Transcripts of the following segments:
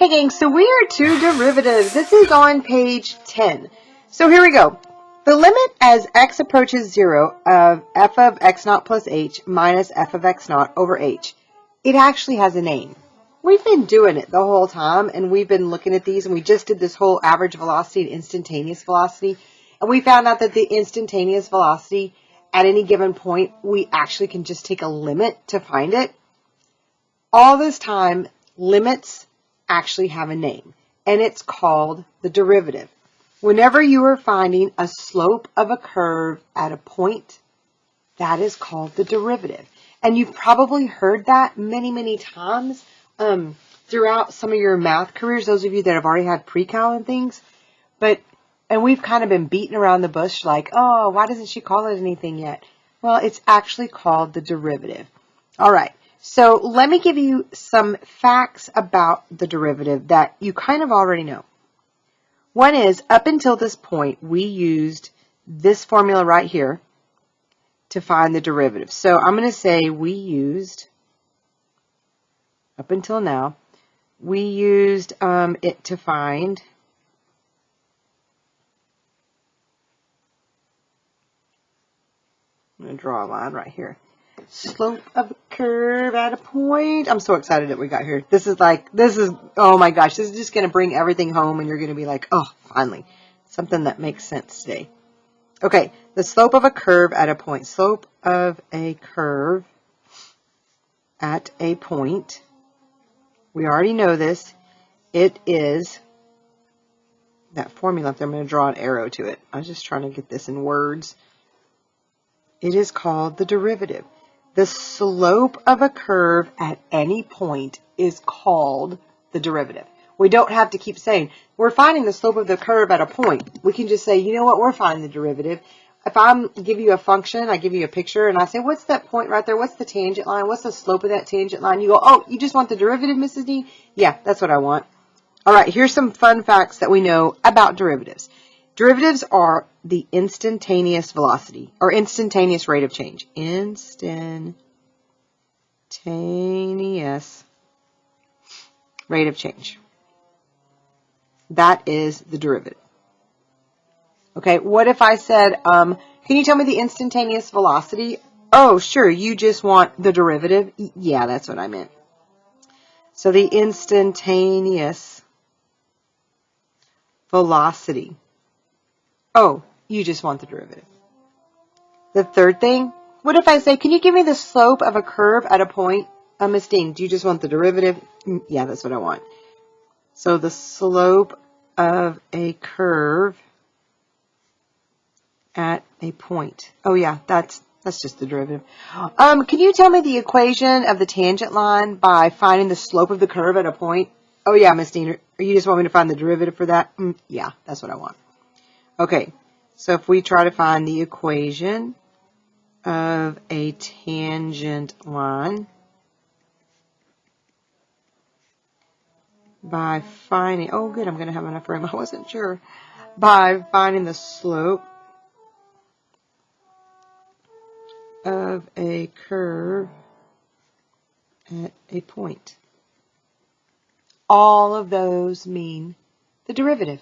Hey gang, so we are to derivatives. This is on page 10. So here we go. The limit as x approaches 0 of f of x naught plus h minus f of x naught over h. It actually has a name. We've been doing it the whole time, and we've been looking at these, and we just did this whole average velocity and instantaneous velocity, and we found out that the instantaneous velocity at any given point, we actually can just take a limit to find it. All this time, limits actually have a name, and it's called the derivative. Whenever you are finding a slope of a curve at a point, that is called the derivative. And you've probably heard that many times throughout some of your math careers, those of you that have already had pre-cal and things. And we've kind of been beating around the bush like, oh, why doesn't she call it anything yet? Well, it's actually called the derivative. All right. So let me give you some facts about the derivative that you kind of already know. One is, up until this point, we used this formula right here to find the derivative. So I'm going to say we used, up until now, we used it to find I'm going to draw a line right here. Slope of a curve at a point. I'm so excited that we got here. Oh my gosh, this is just going to bring everything home, and you're going to be like, oh, finally, something that makes sense today. Okay, the slope of a curve at a point. Slope of a curve at a point. We already know this. It is that formula up there. I'm going to draw an arrow to it. I was just trying to get this in words. It is called the derivative. The slope of a curve at any point is called the derivative. We don't have to keep saying, we're finding the slope of the curve at a point. We can just say, you know what, we're finding the derivative. If I give you a function, I give you a picture, and I say, what's that point right there? What's the tangent line? What's the slope of that tangent line? You go, oh, you just want the derivative, Mrs. D? Yeah, that's what I want. All right, here's some fun facts that we know about derivatives. Derivatives are the instantaneous velocity, or instantaneous rate of change. Instantaneous rate of change. That is the derivative. Okay, what if I said, can you tell me the instantaneous velocity? Oh, sure, you just want the derivative? Yeah, that's what I meant. So the instantaneous velocity. Oh, you just want the derivative. The third thing, what if I say, can you give me the slope of a curve at a point? Miss Dean, do you just want the derivative? Yeah, that's what I want. So the slope of a curve at a point. Oh yeah, that's just the derivative. Can you tell me the equation of the tangent line by finding the slope of the curve at a point? Oh yeah, Miss Dean, you just want me to find the derivative for that? Yeah, that's what I want. Okay, so if we try to find the equation of a tangent line by finding, oh good, I'm going to have enough room, I wasn't sure, by finding the slope of a curve at a point. All of those mean the derivative.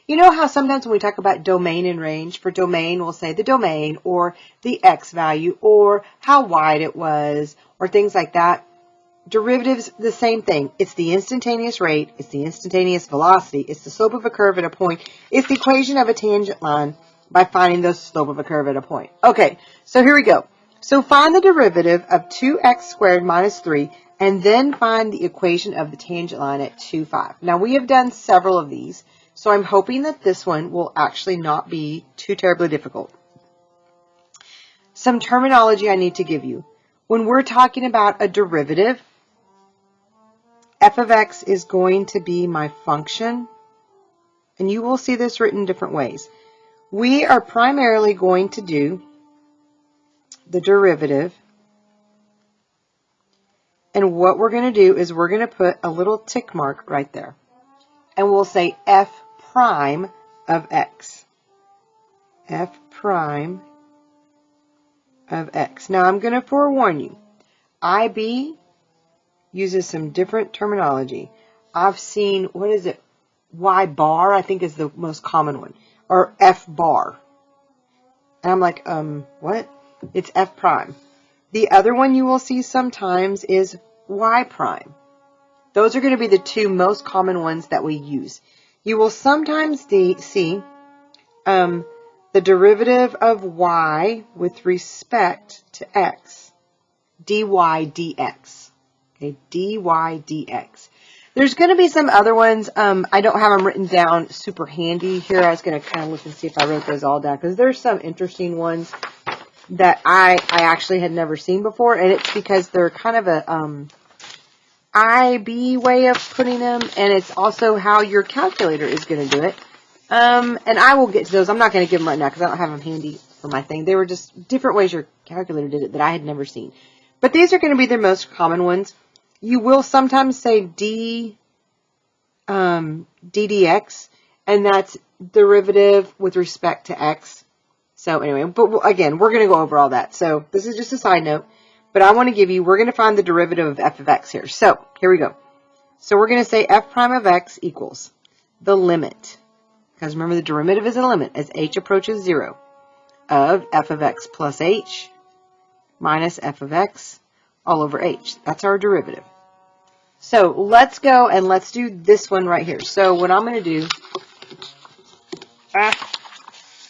You know how sometimes when we talk about domain and range, for domain we'll say the domain or the x value or how wide it was or things like that. Derivatives, the same thing. It's the instantaneous rate, it's the instantaneous velocity, it's the slope of a curve at a point, it's the equation of a tangent line by finding the slope of a curve at a point. Okay, so here we go. So find the derivative of 2x squared minus 3 and then find the equation of the tangent line at 2, 5. Now we have done several of these. So I'm hoping that this one will actually not be too terribly difficult. Some terminology I need to give you. When we're talking about a derivative, f of x is going to be my function, and you will see this written different ways. We are primarily going to do the derivative, and what we're going to do is we're going to put a little tick mark right there, and we'll say f prime of x. F prime of x. Now I'm going to forewarn you. IB uses some different terminology. I've seen, what is it? Y bar, I think is the most common one. Or F bar. And I'm like, what? It's F prime. The other one you will see sometimes is Y prime. Those are going to be the two most common ones that we use. You will sometimes see the derivative of y with respect to x, dy dx. Okay, dy dx. There's going to be some other ones. I don't have them written down super handy here. I was going to kind of look and see if I wrote those all down, because there's some interesting ones that I actually had never seen before, and it's because they're kind of a IB way of putting them, and it's also how your calculator is going to do it. And I will get to those. I'm not going to give them right now because I don't have them handy for my thing. They were just different ways your calculator did it that I had never seen. But these are going to be the most common ones. You will sometimes say ddx, and that's derivative with respect to x. So anyway, but again, we're going to go over all that. So this is just a side note. But I want to give you, we're going to find the derivative of f of x here. So here we go. So we're going to say f prime of x equals the limit, because remember the derivative is a limit as h approaches 0, of f of x plus h minus f of x all over h. That's our derivative. So let's go and let's do this one right here. So what I'm going to do,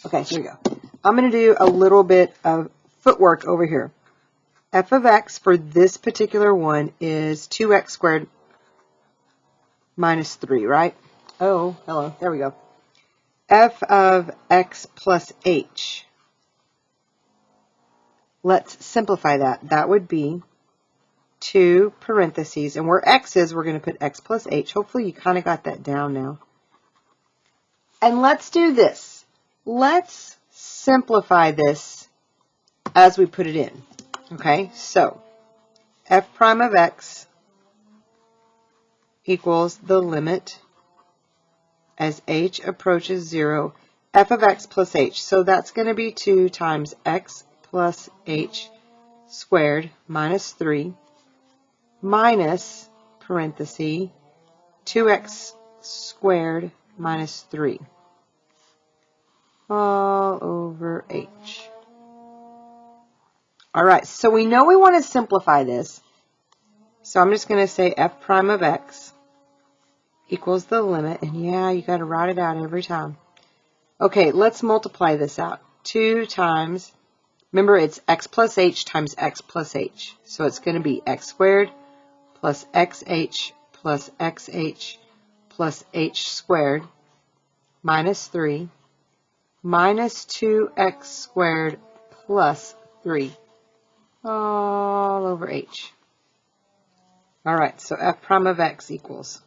okay, here we go. I'm going to do a little bit of footwork over here. F of x for this particular one is 2x squared minus 3, right? Oh, hello. There we go. F of x plus h. Let's simplify that. That would be 2 parentheses. And where x is, we're going to put x plus h. Hopefully you kind of got that down now. And let's do this. Let's simplify this as we put it in. Okay, so f prime of x equals the limit as h approaches 0, f of x plus h. So that's going to be 2 times x plus h squared minus 3 minus parenthesis 2x squared minus 3 all over h. All right, so we know we want to simplify this. So I'm just going to say f prime of x equals the limit. And yeah, you got to write it out every time. Okay, let's multiply this out. 2 times, remember it's x plus h times x plus h. So it's going to be x squared plus xh plus xh plus h squared minus 3 minus 2x squared plus 3. All over h. All right, so f prime of x equals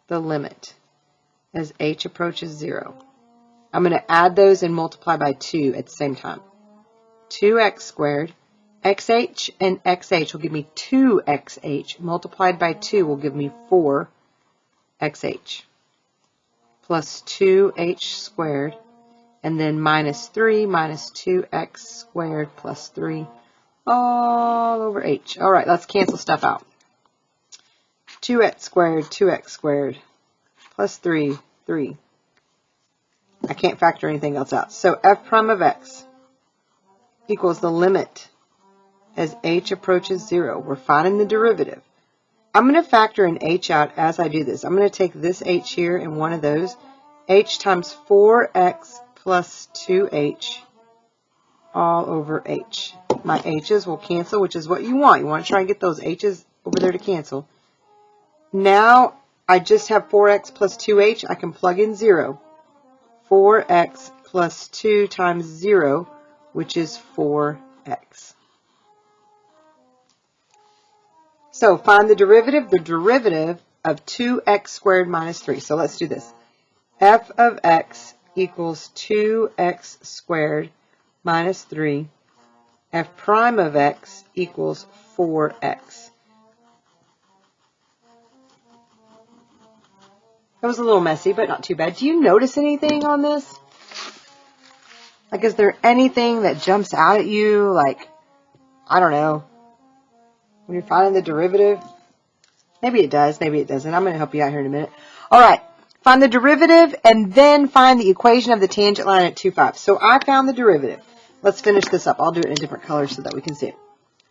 the limit as h approaches 0. I'm going to add those and multiply by 2 at the same time. 2x squared, xh and xh will give me 2xh, multiplied by 2 will give me 4xh, plus 2h squared, and then minus 3 minus 2x squared plus 3. All over h. All right, let's cancel stuff out. 2x squared, plus 3, 3. I can't factor anything else out. So f prime of x equals the limit as h approaches 0. We're finding the derivative. I'm going to factor an h out as I do this. I'm going to take this h here and one of those. H times 4x plus 2h all over h. My h's will cancel, which is what you want. You want to try and get those h's over there to cancel. Now I just have 4x plus 2h. I can plug in 0. 4x plus 2 times 0, which is 4x. So find the derivative. The derivative of 2x squared minus 3. So let's do this. F of x equals 2x squared minus 3. F prime of x equals 4x. That was a little messy, but not too bad. Do you notice anything on this? Like, is there anything that jumps out at you? Like, I don't know. When you're finding the derivative? Maybe it does, maybe it doesn't. I'm going to help you out here in a minute. All right. Find the derivative and then find the equation of the tangent line at 2, 5. So I found the derivative. Let's finish this up. I'll do it in a different color so that we can see it.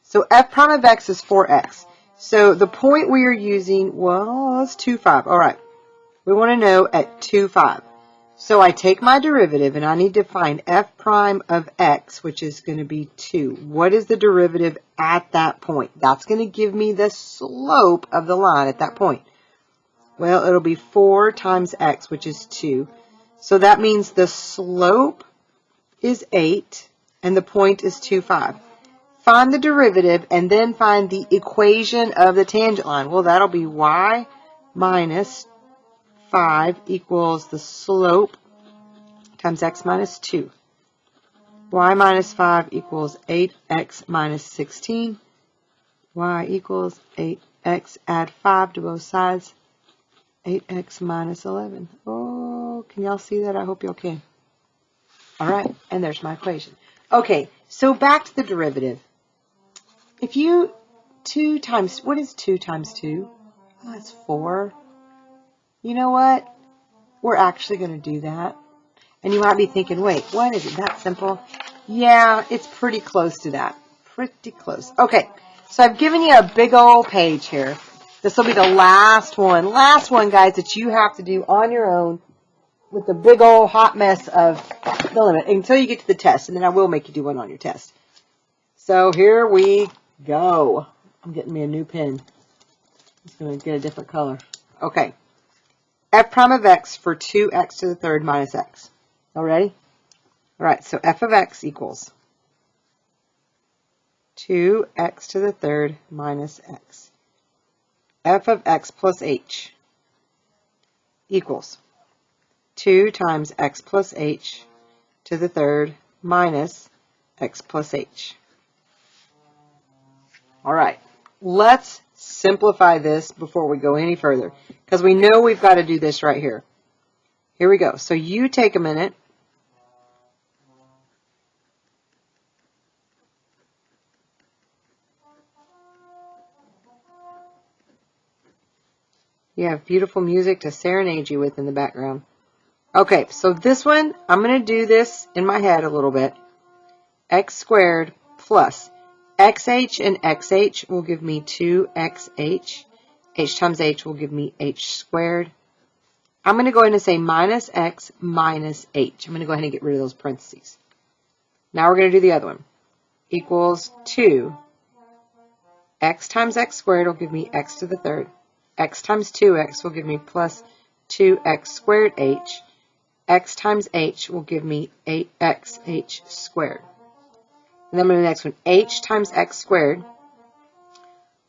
So f prime of x is 4x. So the point we are using was 2, 5. All right. We want to know at 2, 5. So I take my derivative and I need to find f prime of x, which is going to be 2. What is the derivative at that point? That's going to give me the slope of the line at that point. Well, it'll be 4 times x, which is 2. So that means the slope is 8 and the point is 2, 5. Find the derivative and then find the equation of the tangent line. Well, that'll be y minus 5 equals the slope times x minus 2. Y minus 5 equals 8x minus 16. Y equals 8x, add 5 to both sides. 8x minus 11. Oh, can y'all see that? I hope y'all can. All right, and there's my equation. Okay, so back to the derivative. If you, 2 times, what is 2 times 2? Oh, that's 4. You know what? We're actually going to do that. And you might be thinking, wait, what? Is it that simple? Yeah, it's pretty close to that. Pretty close. Okay, so I've given you a big old page here. This will be the last one. Last one, guys, that you have to do on your own with the big old hot mess of the limit until you get to the test. And then I will make you do one on your test. So here we go. I'm getting me a new pen. I'm just going to get a different color. Okay. F prime of x for 2x to the third minus x. All ready? All right, so f of x equals 2x to the third minus x. F of x plus h equals 2 times x plus h to the third minus x plus h. All right, let's simplify this before we go any further because we know we've got to do this right here. Here we go. So you take a minute. You have beautiful music to serenade you with in the background. Okay, so this one, I'm going to do this in my head a little bit. X squared plus xh and xh will give me 2xh. H times h will give me h squared. I'm going to go ahead and say minus x minus h. I'm going to go ahead and get rid of those parentheses. Now we're going to do the other one. Equals 2. X times x squared will give me x to the third. X times 2x will give me plus 2x squared h. X times h will give me 8xh squared. And then I'm going to do the next one. H times x squared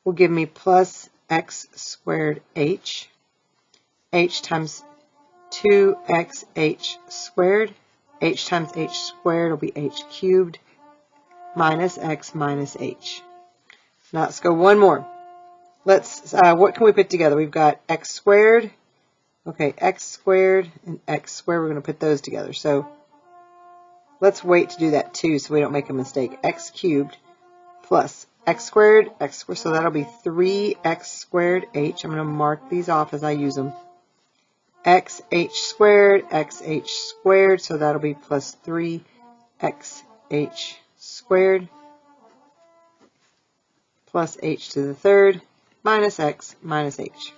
will give me plus x squared h. H times 2xh squared. H times h squared will be h cubed minus x minus h. Now let's go one more. Let's, what can we put together? We've got x squared. Okay, x squared and x squared. We're going to put those together. So let's wait to do that too so we don't make a mistake. X cubed plus x squared, so that'll be 3x squared h. I'm going to mark these off as I use them. Xh squared, so that'll be plus 3xh squared plus h to the third minus x minus h.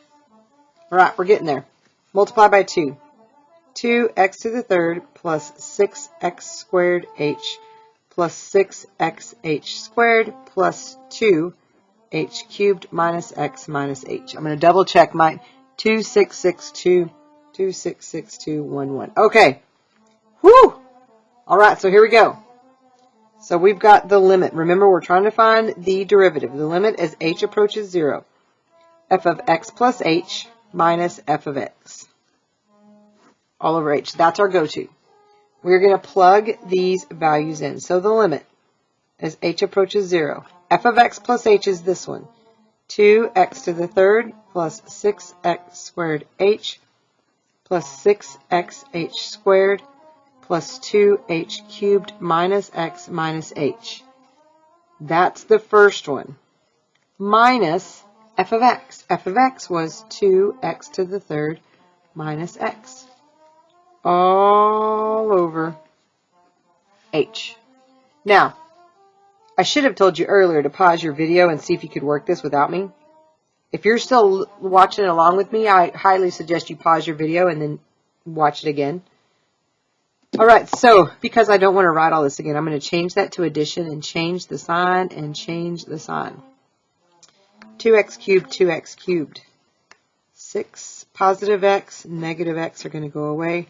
All right, we're getting there. Multiply by 2. 2x to the third plus 6x squared h plus 6xh squared plus 2h cubed minus x minus h. I'm going to double check my 266211. Okay. Whew. All right, so here we go. So we've got the limit. Remember, we're trying to find the derivative. The limit as h approaches 0. F of x plus h minus f of x all over h. That's our go-to. We're going to plug these values in. So the limit as h approaches 0. F of x plus h is this one. 2x to the third plus 6x squared h plus 6xh squared plus 2h cubed minus x minus h. That's the first one. Minus f of x. f of x was 2x to the third minus x. All over h. Now, I should have told you earlier to pause your video and see if you could work this without me. If you're still watching along with me, I highly suggest you pause your video and then watch it again. Alright, so because I don't want to write all this again, I'm going to change that to addition and change the sign and change the sign. 2x cubed, 2x cubed. 6 positive x, negative x are going to go away.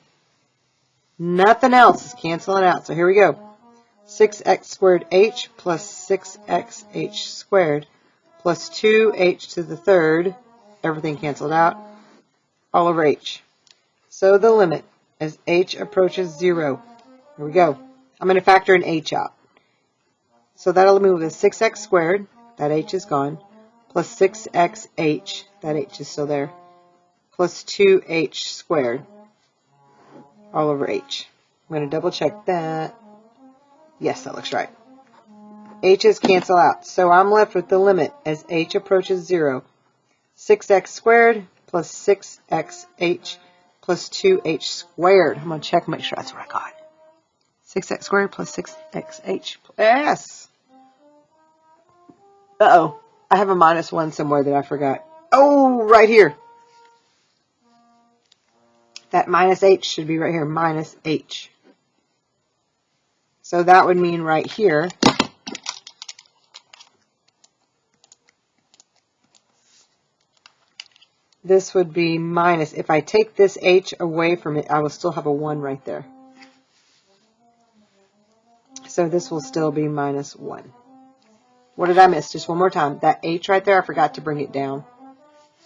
Nothing else is canceling out. So here we go. 6x squared h plus 6xh squared plus 2h to the third, everything canceled out, all over h. So the limit as h approaches 0. Here we go. I'm going to factor an h out. So that'll leave me with 6x squared, that h is gone, plus 6xh, that h is still there, plus 2h squared, all over h. I'm going to double check that. Yes, that looks right. h's cancel out. So I'm left with the limit as h approaches 0. 6x squared plus 6xh plus 2h squared. I'm going to check and make sure that's what I got. 6x squared plus 6xh. Yes! Uh-oh. I have a minus 1 somewhere that I forgot. Oh, right here. That minus h should be right here. Minus h. So that would mean right here, this would be minus. If I take this h away from it, I will still have a 1 right there. So this will still be minus 1. What did I miss? Just one more time. That h right there, I forgot to bring it down.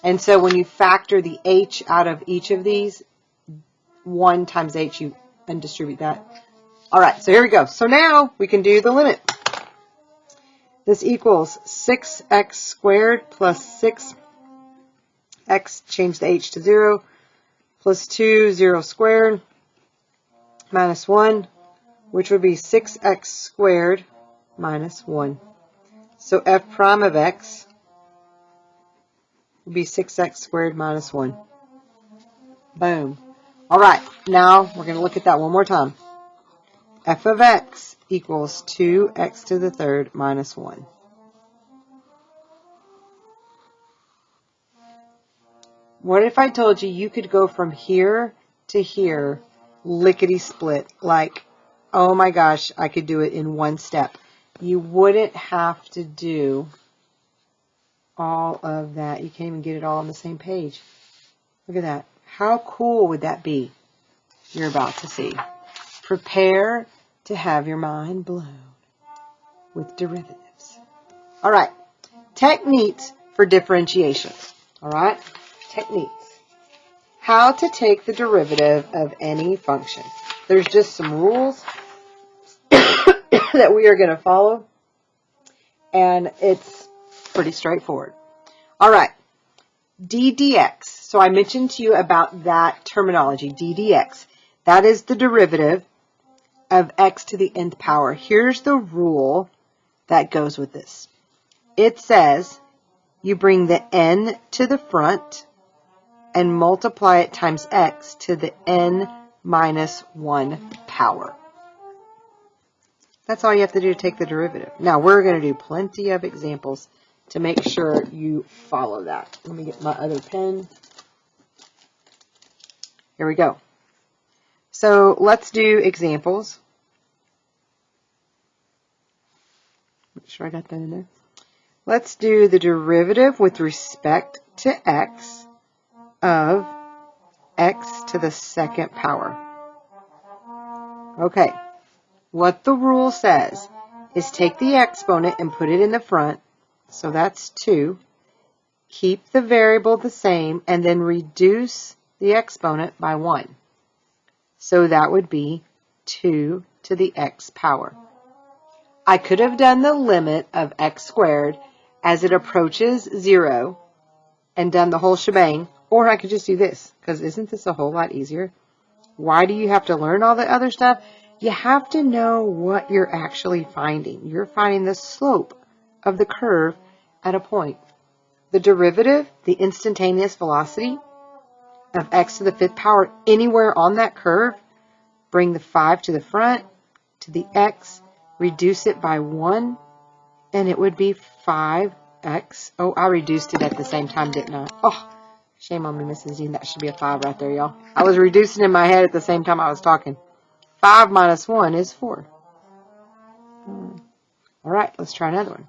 And so when you factor the h out of each of these, 1 times h, you undistribute that. All right, so here we go. So now we can do the limit. This equals 6x squared plus 6x, change the h to 0, plus 2, 0 squared, minus 1, which would be 6x squared minus 1. So f prime of x would be 6x squared minus 1. Boom. All right, now we're going to look at that one more time. F of x equals 2x to the third minus 1. What if I told you you could go from here to here lickety-split? Like, oh my gosh, I could do it in one step. You wouldn't have to do all of that. You can't even get it all on the same page. Look at that. How cool would that be? You're about to see. Prepare to have your mind blown with derivatives. All right. Techniques for differentiation. All right. Techniques. How to take the derivative of any function. There's just some rules that we are going to follow, and it's pretty straightforward. All right. d dx. So I mentioned to you about that terminology, d dx. That is the derivative of x to the nth power. Here's the rule that goes with this. It says you bring the n to the front and multiply it times x to the n minus 1 power. That's all you have to do to take the derivative. Now, we're going to do plenty of examples to make sure you follow that. Let me get my other pen. Here we go. So let's do examples. Make sure I got that in there. Let's do the derivative with respect to x of x to the second power. Okay. What the rule says is take the exponent and put it in the front. So that's 2. Keep the variable the same and then reduce the exponent by 1. So that would be 2 to the x power. I could have done the limit of x squared as it approaches 0 and done the whole shebang, or I could just do this, because isn't this a whole lot easier? Why do you have to learn all the other stuff? You have to know what you're actually finding. You're finding the slope of the curve at a point. the derivative, the instantaneous velocity of x to the 5th power anywhere on that curve, bring the 5 to the front, to the x, reduce it by 1, and it would be 5x. Oh, I reduced it at the same time, didn't I? Oh, shame on me, Mrs. Dean. That should be a 5 right there, y'all. I was reducing in my head at the same time I was talking. 5 minus 1 is 4. All right, let's try another one.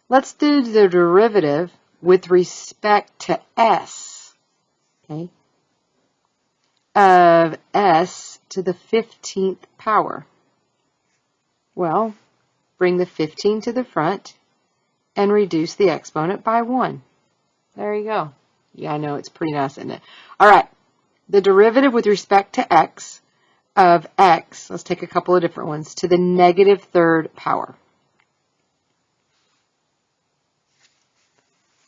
Let's do the derivative with respect to s, okay, of s to the 15th power. Well, bring the 15 to the front and reduce the exponent by 1. There you go. Yeah, I know, it's pretty nice, isn't it? All right, the derivative with respect to x of x, let's take a couple of different ones, to the negative 3rd power.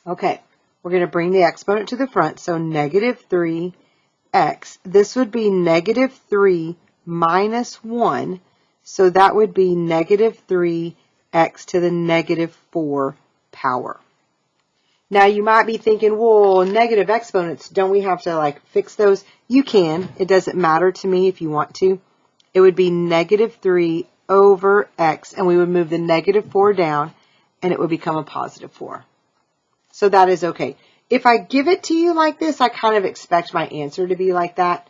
Okay, we're going to bring the exponent to the front, so negative 3x. This would be negative 3 minus 1, so that would be negative 3x to the negative 4 power. Now you might be thinking, well, negative exponents, don't we have to like fix those? You can. It doesn't matter to me if you want to. It would be negative 3 over x, and we would move the negative 4 down, and it would become a positive 4. So that is okay. If I give it to you like this, I kind of expect my answer to be like that.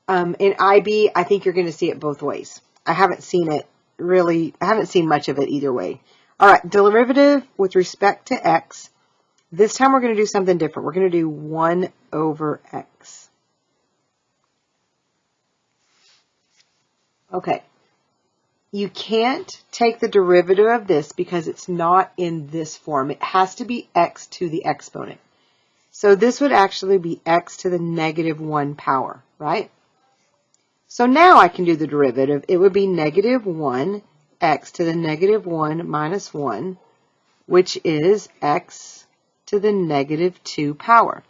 In IB, I think you're going to see it both ways. I haven't seen much of it either way. All right, derivative with respect to x. This time we're going to do something different. We're going to do 1 over x. Okay. You can't take the derivative of this because it's not in this form. It has to be x to the exponent. So this would actually be x to the negative 1 power, right? So now I can do the derivative. It would be negative 1x to the negative 1 minus 1, which is x to the negative 2 power.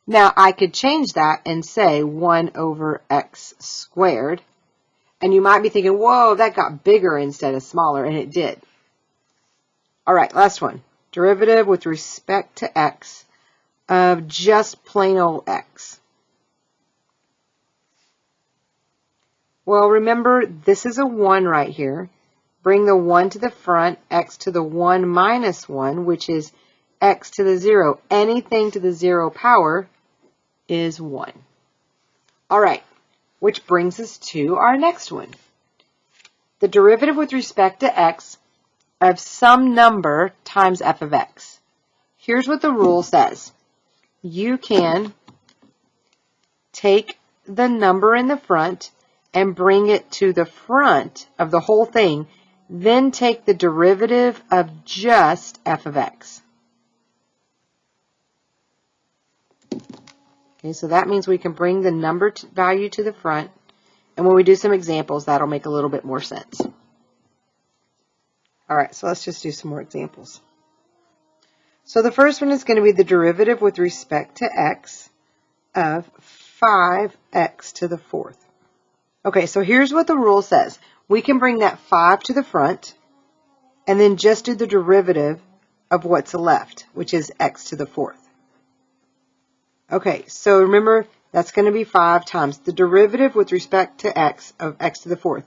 Now I could change that and say 1 over x squared. And you might be thinking, whoa, that got bigger instead of smaller, and it did. All right, last one. Derivative with respect to x of just plain old x. Well, remember, this is a 1 right here. Bring the 1 to the front, x to the 1 minus 1, which is x to the 0. Anything to the 0 power is 1. All right. Which brings us to our next one. The derivative with respect to x of some number times f of x. Here's what the rule says. You can take the number in the front and bring it to the front of the whole thing, then take the derivative of just f of x. Okay, so that means we can bring the number value to the front, and when we do some examples, that'll make a little bit more sense. All right, so let's just do some more examples. So the first one is going to be the derivative with respect to x of 5x to the 4th. Okay, so here's what the rule says. We can bring that 5 to the front, and then just do the derivative of what's left, which is x to the 4th. Okay, so remember, that's going to be 5 times the derivative with respect to x of x to the 4th.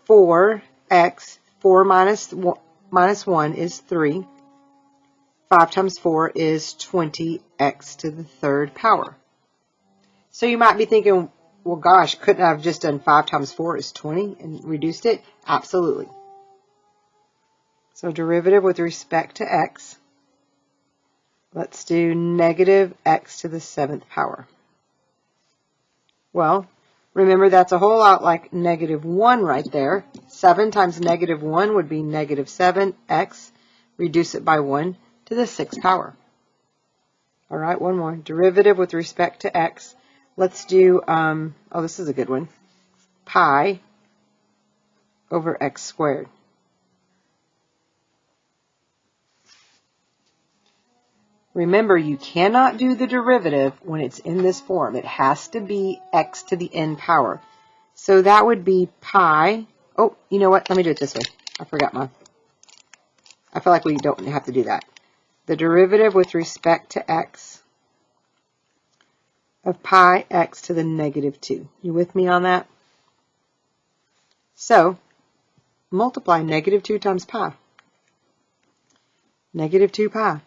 4x, 4 minus 1 is 3. 5 times 4 is 20x to the 3rd power. So you might be thinking, well, gosh, couldn't I have just done 5 times 4 is 20 and reduced it? Absolutely. So derivative with respect to x. Let's do negative x to the 7th power. Well, remember that's a whole lot like negative 1 right there. 7 times negative 1 would be negative 7x. Reduce it by 1 to the 6th power. All right, one more. Derivative with respect to x. Let's do, oh, this is a good one. Pi over x squared. Remember, you cannot do the derivative when it's in this form. It has to be x to the n power. So that would be pi. Oh, you know what? Let me do it this way. I forgot mine. I feel like we don't have to do that. the derivative with respect to x of pi x to the negative 2. You with me on that? So, multiply negative 2 times pi. Negative 2 pi.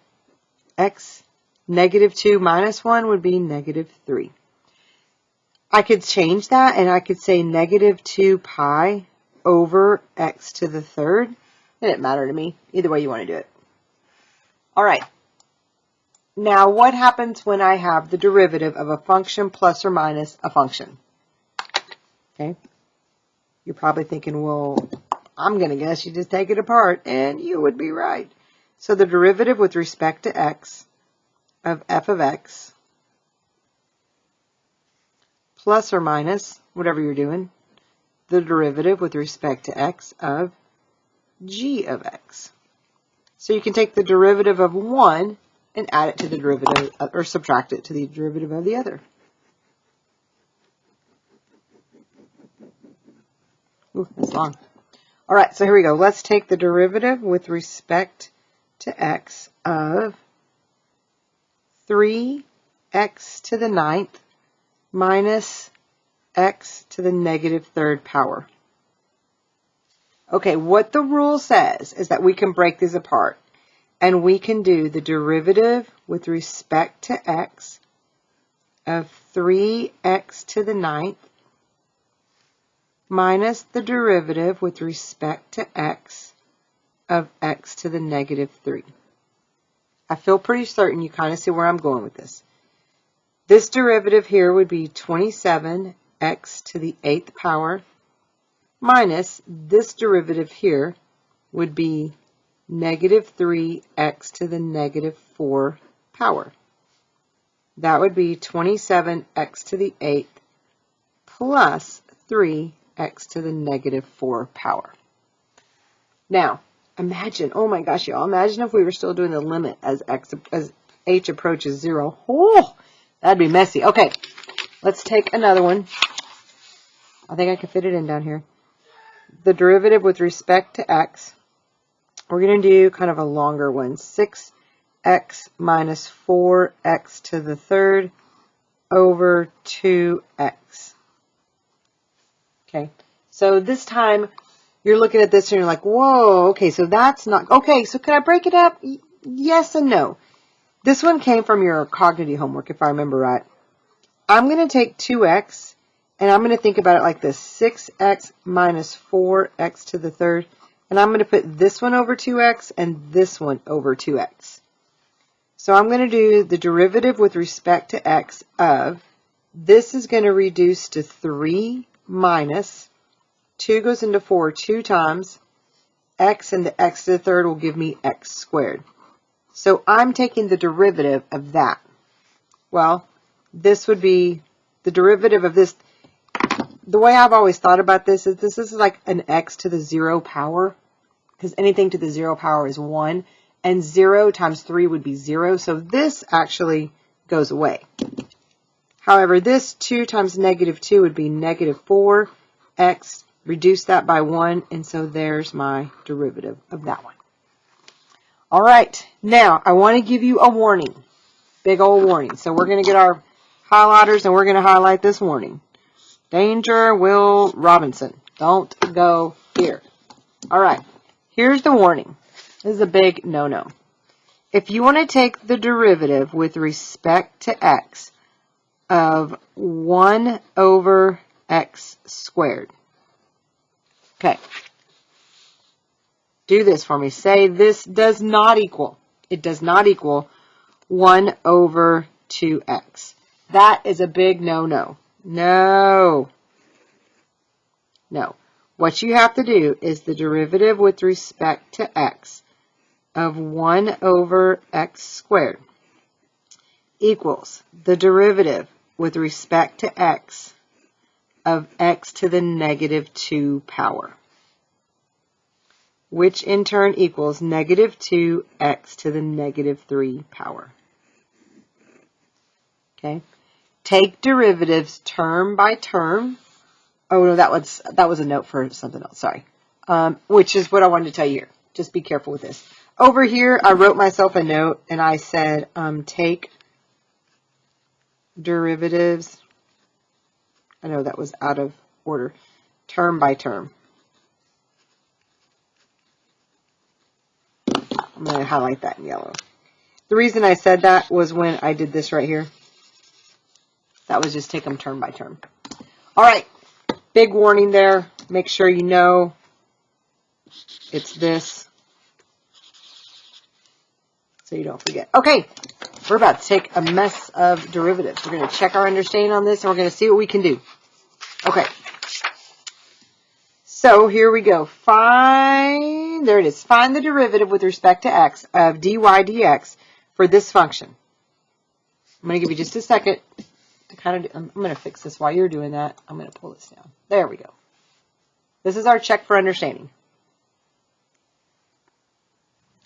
X, negative 2 minus 1 would be negative 3. I could change that and I could say negative 2 pi over x to the third. It didn't matter to me. Either way you want to do it. All right. Now, what happens when I have the derivative of a function plus or minus a function? Okay. You're probably thinking, well, I'm going to guess you just take it apart, and you would be right. So the derivative with respect to x of f of x plus or minus, whatever you're doing, the derivative with respect to x of g of x. So you can take the derivative of one and add it to the derivative, or subtract it to the derivative of the other. Ooh, that's long. All right, so here we go. Let's take the derivative with respect to x of 3x to the 9th minus x to the negative third power. Okay, what the rule says is that we can break these apart, and we can do the derivative with respect to x of 3x to the 9th minus the derivative with respect to x of x to the negative 3. I feel pretty certain you kind of see where I'm going with this. This derivative here would be 27x to the 8th power minus this derivative here would be negative 3x to the negative 4 power. That would be 27x to the 8th plus 3x to the negative 4 power. Now, imagine, oh my gosh, y'all, imagine if we were still doing the limit as h approaches 0. Oh, that'd be messy. Okay, let's take another one. I think I can fit it in down here. The derivative with respect to x, we're going to do kind of a longer one. 6x minus 4x to the third over 2x. Okay, so this time you're looking at this and you're like, whoa, okay, so that's not, okay, so can I break it up? Yes and no. This one came from your cognitive homework, if I remember right. I'm going to take 2x, and I'm going to think about it like this, 6x minus 4x to the third, and I'm going to put this one over 2x and this one over 2x. So I'm going to do the derivative with respect to x of, this is going to reduce to 3 minus 2 goes into 4 2 times, x and the x to the third will give me x squared. So I'm taking the derivative of that. Well, this would be the derivative of this. The way I've always thought about this is like an x to the 0 power, because anything to the 0 power is 1, and 0 times 3 would be 0, so this actually goes away. However, this 2 times negative 2 would be negative 4x, reduce that by 1, and so there's my derivative of that one. All right, now I want to give you a warning, big old warning. So we're going to get our highlighters and we're going to highlight this warning. Danger, Will Robinson. Don't go here. All right, here's the warning. This is a big no-no. If you want to take the derivative with respect to x of 1 over x squared. Okay. Do this for me. Say this does not equal. It does not equal 1 over 2x. That is a big no-no. No. No. What you have to do is the derivative with respect to x of 1 over x squared equals the derivative with respect to x of x to the negative 2 power, which in turn equals negative 2x to the negative 3 power. Okay? Take derivatives term by term. Oh, no, that was a note for something else. Sorry. Which is what I wanted to tell you here. Just be careful with this. Over here, I wrote myself a note and I said, take derivatives. I know that was out of order. Term by term. I'm going to highlight that in yellow. The reason I said that was when I did this right here. That was just take them term by term. All right. Big warning there. Make sure you know it's this, so you don't forget. Okay. We're about to take a mess of derivatives. We're going to check our understanding on this, and we're going to see what we can do. Okay. So here we go. There it is. Find the derivative with respect to x of dy dx for this function. I'm going to give you just a second to I'm going to fix this while you're doing that. I'm going to pull this down. There we go. This is our check for understanding.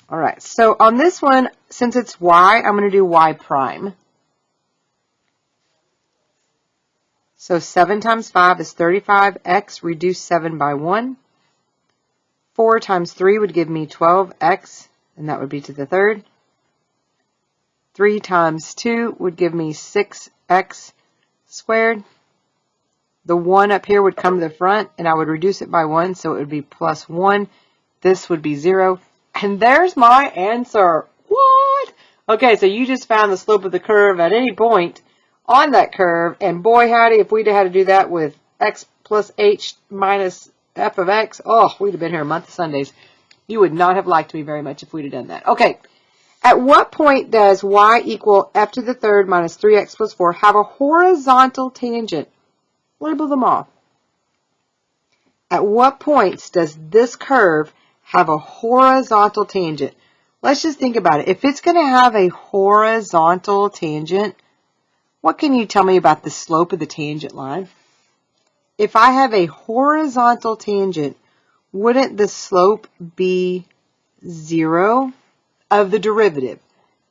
All right. So on this one, since it's y, I'm going to do y prime. So 7 times 5 is 35x, reduce 7 by 1. 4 times 3 would give me 12x, and that would be to the third. 3 times 2 would give me 6x squared. The 1 up here would come to the front, and I would reduce it by 1, so it would be plus 1. This would be 0. And there's my answer. What? Okay, so you just found the slope of the curve at any point on that curve, and boy howdy, if we'd had to do that with x plus h minus f of x, oh, we'd have been here a month of Sundays. You would not have liked me very much if we'd have done that. Okay, at what point does y equal f to the third minus 3x plus 4 have a horizontal tangent? Label them all. At what points does this curve have a horizontal tangent? Let's just think about it. If it's going to have a horizontal tangent, what can you tell me about the slope of the tangent line? If I have a horizontal tangent, wouldn't the slope be 0 of the derivative?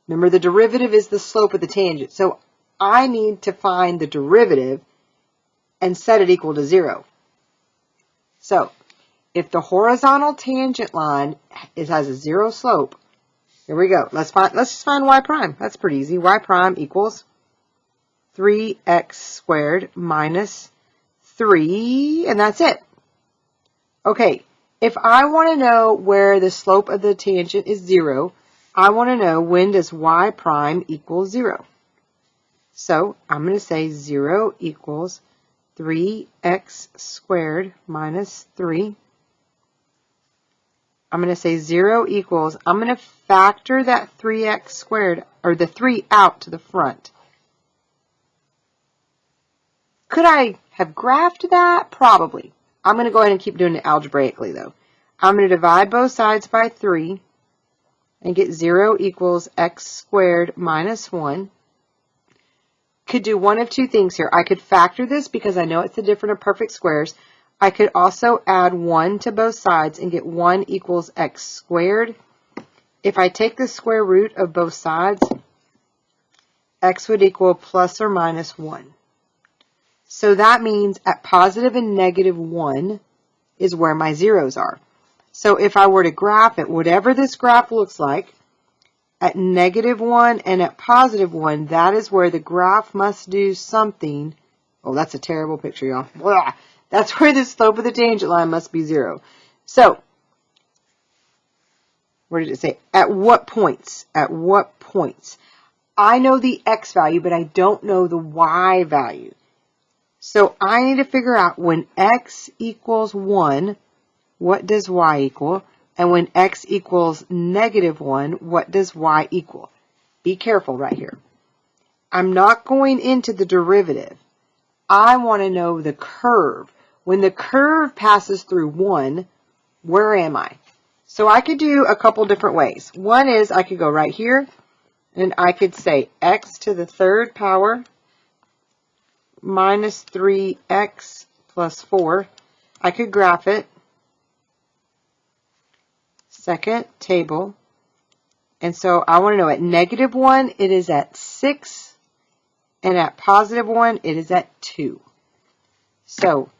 Remember, the derivative is the slope of the tangent. So I need to find the derivative and set it equal to 0. So if the horizontal tangent line has a 0 slope, here we go. Let's just find y prime. That's pretty easy. Y prime equals 3x squared minus 3, and that's it. Okay, if I want to know where the slope of the tangent is 0, I want to know when does y prime equal 0. So I'm going to say 0 equals 3x squared minus 3. I'm going to say 0 equals, I'm going to factor that 3x squared, or the 3 out to the front. Could I have graphed that? Probably. I'm going to go ahead and keep doing it algebraically, though. I'm going to divide both sides by 3 and get 0 equals x squared minus 1. Could do one of two things here. I could factor this because I know it's the difference of perfect squares. I could also add 1 to both sides and get 1 equals x squared. If I take the square root of both sides, x would equal plus or minus 1. So that means at positive and negative 1 is where my zeros are. So if I were to graph it, whatever this graph looks like, at negative 1 and at positive 1, that is where the graph must do something. Oh, that's a terrible picture, y'all. Blah. That's where the slope of the tangent line must be 0. So, where did it say? At what points? At what points? I know the x value, but I don't know the y value. So I need to figure out when x equals 1, what does y equal? And when x equals negative 1, what does y equal? Be careful right here. I'm not going into the derivative. I want to know the curve. When the curve passes through 1, where am I? So I could do a couple different ways. One is I could go right here, and I could say x to the third power minus 3x plus 4. I could graph it. Second table. And so I want to know at negative 1, it is at 6. And at positive 1, it is at 2. So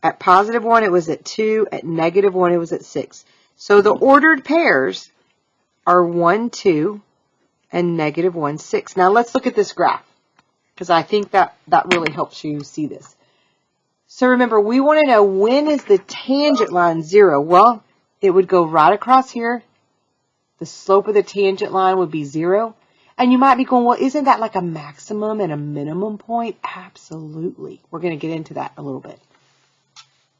at positive 1, it was at 2. At negative 1, it was at 6. So the ordered pairs are 1, 2, and negative 1, 6. Now let's look at this graph, because I think that really helps you see this. So remember, we want to know, when is the tangent line 0? Well, it would go right across here. The slope of the tangent line would be 0. And you might be going, well, isn't that like a maximum and a minimum point? Absolutely. We're going to get into that a little bit.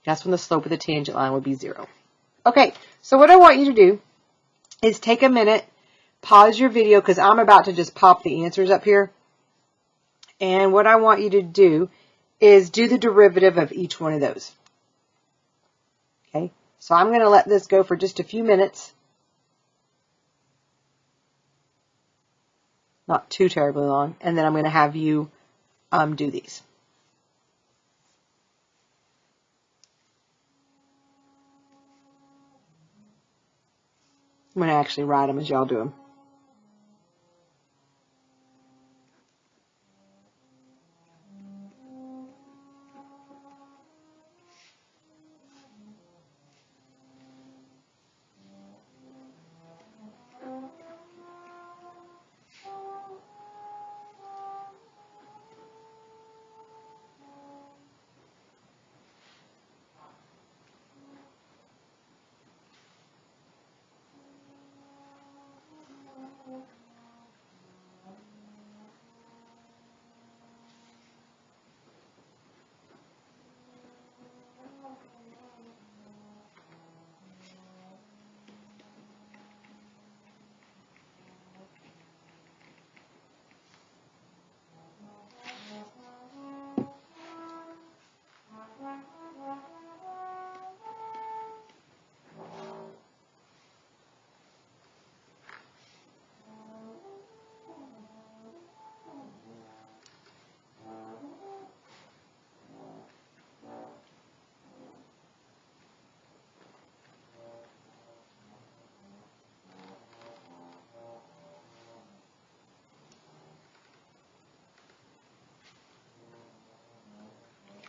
That's when the slope of the tangent line would be 0. Okay, so what I want you to do is take a minute, pause your video, because I'm about to just pop the answers up here. And what I want you to do is do the derivative of each one of those. Okay, so I'm going to let this go for just a few minutes. Not too terribly long. And then I'm going to have you do these. I'm going to actually write them as y'all do them.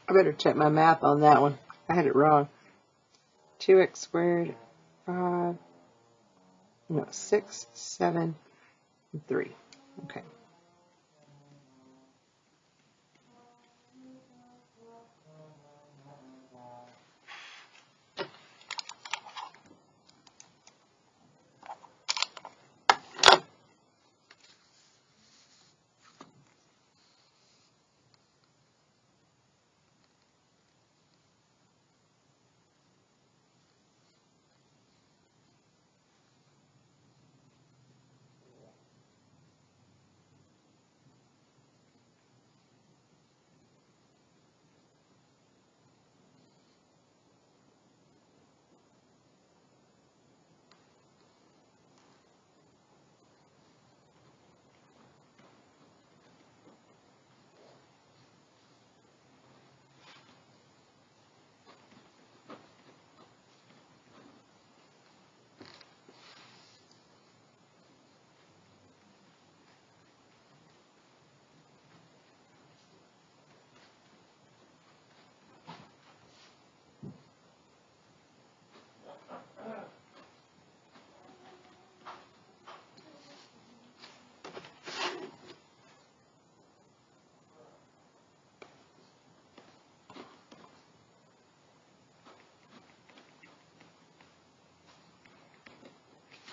I better check my math on that one. I had it wrong. 2x squared, 5, no, 6, 7, and 3. Okay.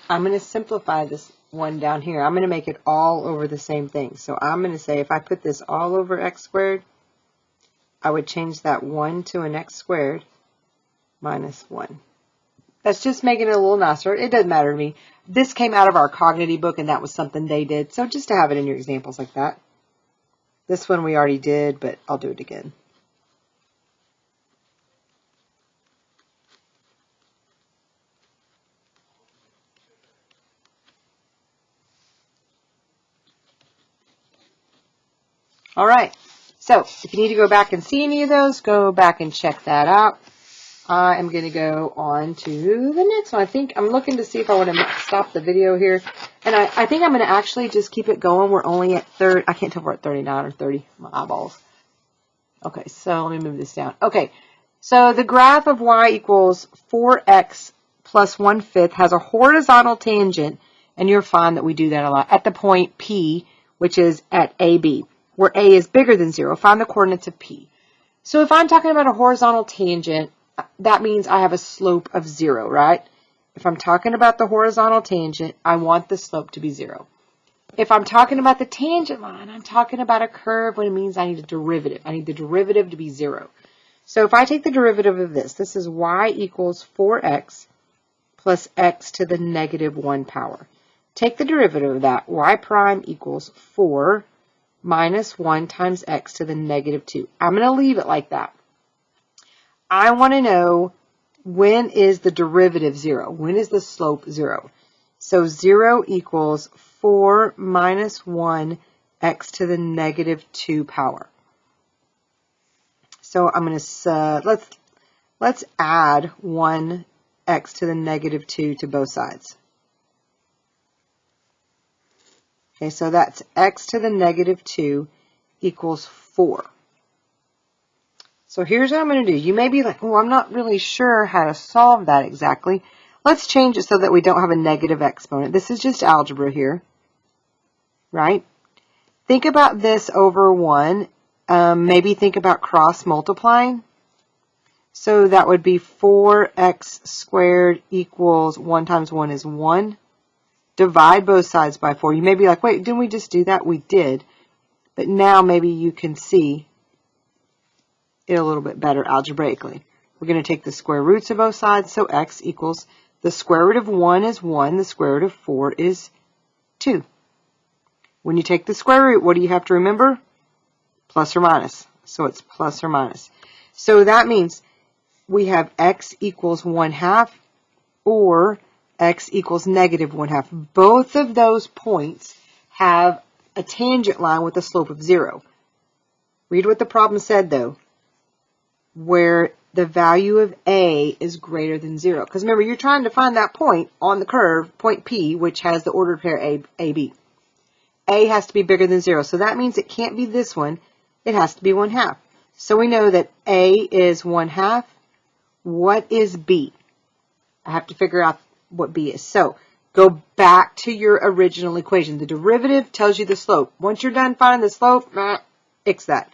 I'm going to simplify this one down here. I'm going to make it all over the same thing. So I'm going to say if I put this all over x squared, I would change that 1 to an x squared minus 1. That's just making it a little nicer. It doesn't matter to me. This came out of our cognitive book, and that was something they did. So just to have it in your examples like that. This one we already did, but I'll do it again. All right, so if you need to go back and see any of those, go back and check that out. I am going to go on to the next one. I think I'm looking to see if I want to stop the video here. And I think I'm going to actually just keep it going. We're only at 30. I can't tell if we're at 39 or 30. My eyeballs. Okay, so let me move this down. Okay, so the graph of y equals 4x plus 1/5 has a horizontal tangent And you'll find that we do that a lot. At the point P, which is at AB, where A is bigger than 0, find the coordinates of P. So if I'm talking about a horizontal tangent, that means I have a slope of 0, right? If I'm talking about the horizontal tangent, I want the slope to be 0. If I'm talking about the tangent line, I'm talking about a curve when it means I need a derivative. I need the derivative to be 0. So if I take the derivative of this is y equals 4x plus x to the negative 1 power. Take the derivative of that. Y prime equals 4 minus 1 times x to the negative 2. I'm going to leave it like that. I want to know, when is the derivative 0? When is the slope 0? So 0 equals 4 minus 1 x to the negative 2 power. So I'm going to, let's add 1 x to the negative 2 to both sides. Okay, so that's x to the negative 2 equals 4. So here's what I'm going to do. You may be like, oh, I'm not really sure how to solve that exactly. Let's change it so that we don't have a negative exponent. This is just algebra here, right? Think about this over 1. Maybe think about cross multiplying. So that would be 4x squared equals 1 times 1 is 1. Divide both sides by 4. You may be like, wait, didn't we just do that? We did. But now maybe you can see it a little bit better algebraically. We're going to take the square roots of both sides. So x equals, the square root of 1 is 1. The square root of 4 is 2. When you take the square root, what do you have to remember? Plus or minus. So it's plus or minus. So that means we have x equals 1/2 or x equals negative 1/2. Both of those points have a tangent line with a slope of 0. Read what the problem said though, where the value of a is greater than 0. Because remember, you're trying to find that point on the curve, point P, which has the ordered pair AB. A has to be bigger than 0. So that means it can't be this one. It has to be 1/2. So we know that A is 1/2. What is B? I have to figure out what B is. So go back to your original equation. The derivative tells you the slope. Once you're done finding the slope, fix that.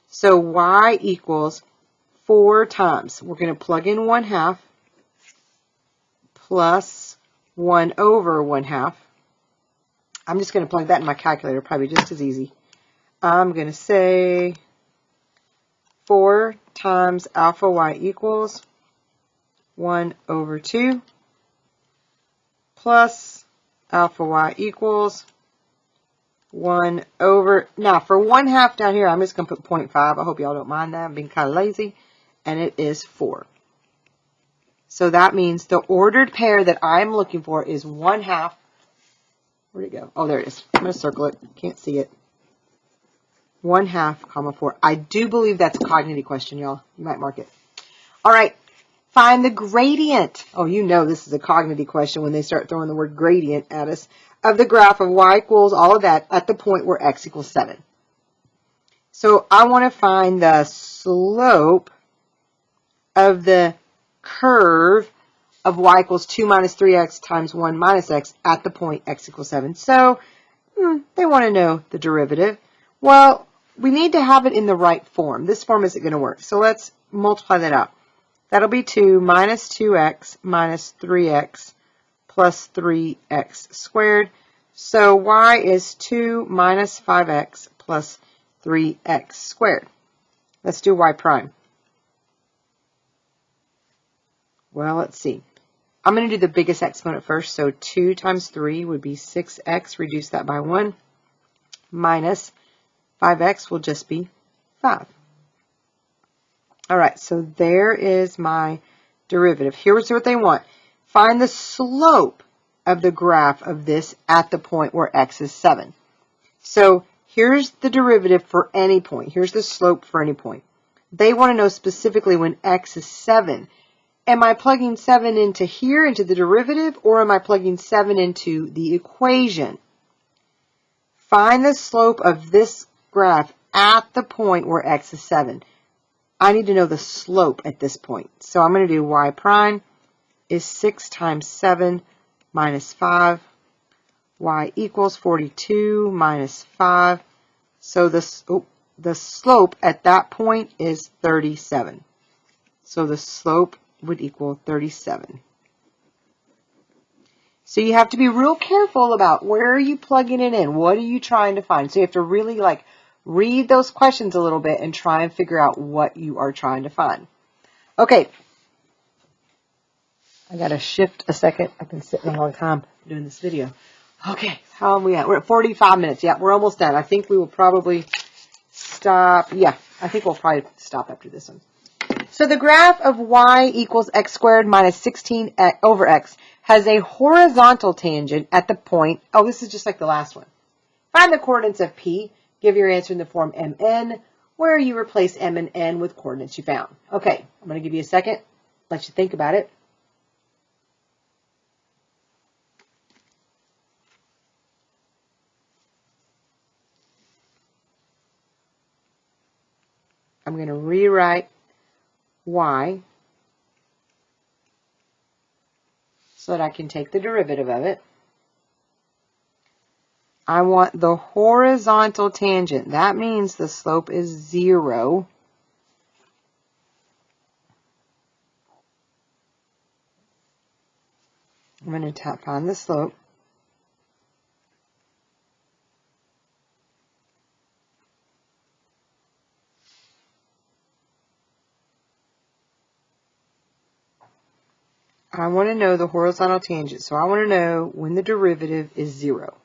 So y equals 4 times. We're going to plug in 1/2 plus 1 over 1/2. I'm just going to plug that in my calculator, probably just as easy. I'm going to say 4 times alpha y equals 1 over 2 plus alpha y equals 1 over, now for 1/2 down here, I'm just going to put 0.5. I hope y'all don't mind that. I'm being kind of lazy. And it is 4. So that means the ordered pair that I'm looking for is 1/2. Where'd it go? Oh, there it is. I'm going to circle it. Can't see it. 1/2, comma 4. I do believe that's a cognitive question, y'all. You might mark it. All right. Find the gradient. Oh, you know this is a cognitive question when they start throwing the word gradient at us. Of the graph of y equals all of that at the point where x equals 7. So I want to find the slope of the curve of y equals 2 minus 3x times 1 minus x at the point x equals 7. So they want to know the derivative. Well, we need to have it in the right form. This form isn't going to work. So let's multiply that out. That'll be 2 minus 2x minus 3x plus 3x squared. So y is 2 minus 5x plus 3x squared. Let's do y prime. Well, let's see. I'm going to do the biggest exponent first. So 2 times 3 would be 6x. Reduce that by 1. Minus 5x will just be 5. All right, so there is my derivative. Here's what they want. Find the slope of the graph of this at the point where x is 7. So here's the derivative for any point. Here's the slope for any point. They want to know specifically when x is 7. Am I plugging 7 into here, into the derivative, or am I plugging 7 into the equation? Find the slope of this graph at the point where x is 7. I need to know the slope at this point. So I'm going to do y prime is 6 times 7 minus 5 y equals 42 minus 5. So the slope at that point is 37. So the slope would equal 37. So you have to be real careful about where are you plugging it in? What are you trying to find? So you have to really read those questions a little bit and try and figure out what you are trying to find. Okay. I got to shift a second. I've been sitting a long time doing this video. Okay. How are we at? We're at 45 minutes. Yeah, we're almost done. I think we will probably stop. Yeah, I think we'll probably stop after this one. So the graph of y equals x squared minus 16 over x has a horizontal tangent at the point. Oh, this is just like the last one. Find the coordinates of P. Give your answer in the form mn, where you replace m and n with coordinates you found. Okay, I'm going to give you a second. Let you think about it. I'm going to rewrite y so that I can take the derivative of it. I want the horizontal tangent. That means the slope is 0. I'm going to find the slope. I want to know the horizontal tangent, so I want to know when the derivative is 0.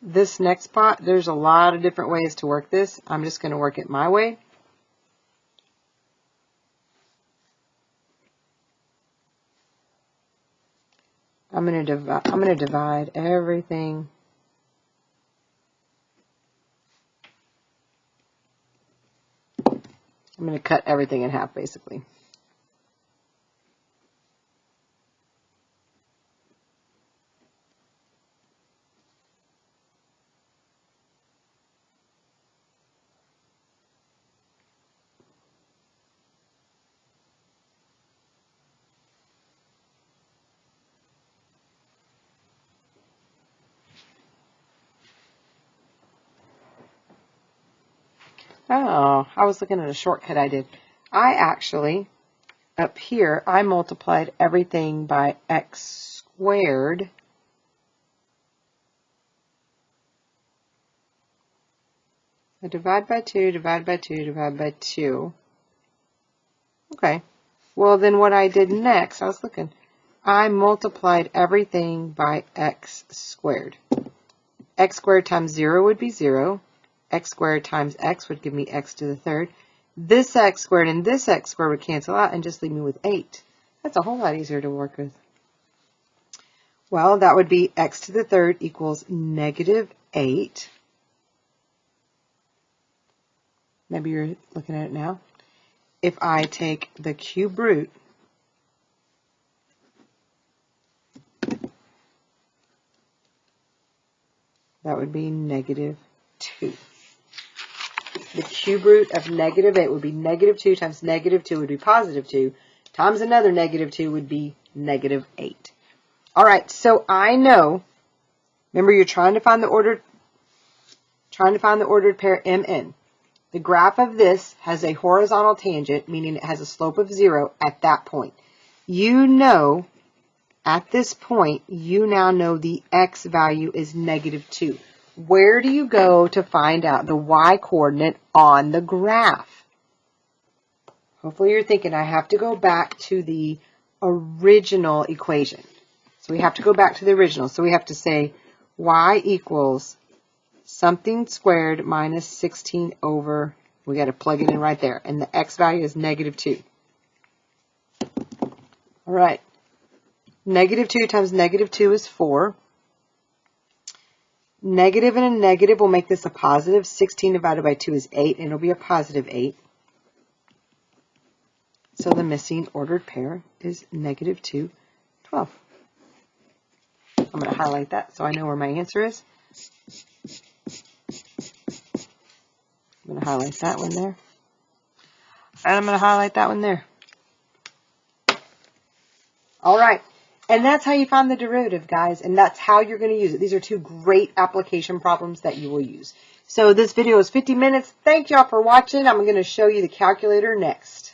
This next part, there's a lot of different ways to work this. I'm just going to work it my way. I'm going to divide everything. I'm going to cut everything in half, basically. Oh, I was looking at a shortcut I did. I actually, up here, I multiplied everything by x squared. I divide by 2, divide by 2, divide by 2. Okay. Well, then what I did next, I was looking, I multiplied everything by x squared. X squared times 0 would be 0. X squared times x would give me x to the third. This x squared and this x squared would cancel out and just leave me with 8. That's a whole lot easier to work with. Well, that would be x to the third equals negative 8. Maybe you're looking at it now. If I take the cube root that would be negative 2. The cube root of negative 8 would be negative 2 times negative 2 would be positive 2 times another negative 2 would be negative 8. All right, so I know, remember you're trying to find the ordered pair MN. The graph of this has a horizontal tangent, meaning it has a slope of 0 at that point. You know, at this point, you now know the x value is negative 2. Where do you go to find out the y coordinate on the graph? Hopefully you're thinking, I have to go back to the original equation. So we have to go back to the original. So we have to say y equals something squared minus 16 over, we got to plug it in right there. And the x value is negative 2. All right. Negative 2 times negative 2 is 4. Negative and a negative will make this a positive. 16 divided by 2 is 8, and it'll be a positive 8. So the missing ordered pair is negative 2 12. I'm going to highlight that so I know where my answer is. I'm going to highlight that one there. And I'm going to highlight that one there. All right. And that's how you find the derivative, guys. And that's how you're going to use it. These are two great application problems that you will use. So this video is 50 minutes. Thank y'all for watching. I'm going to show you the calculator next.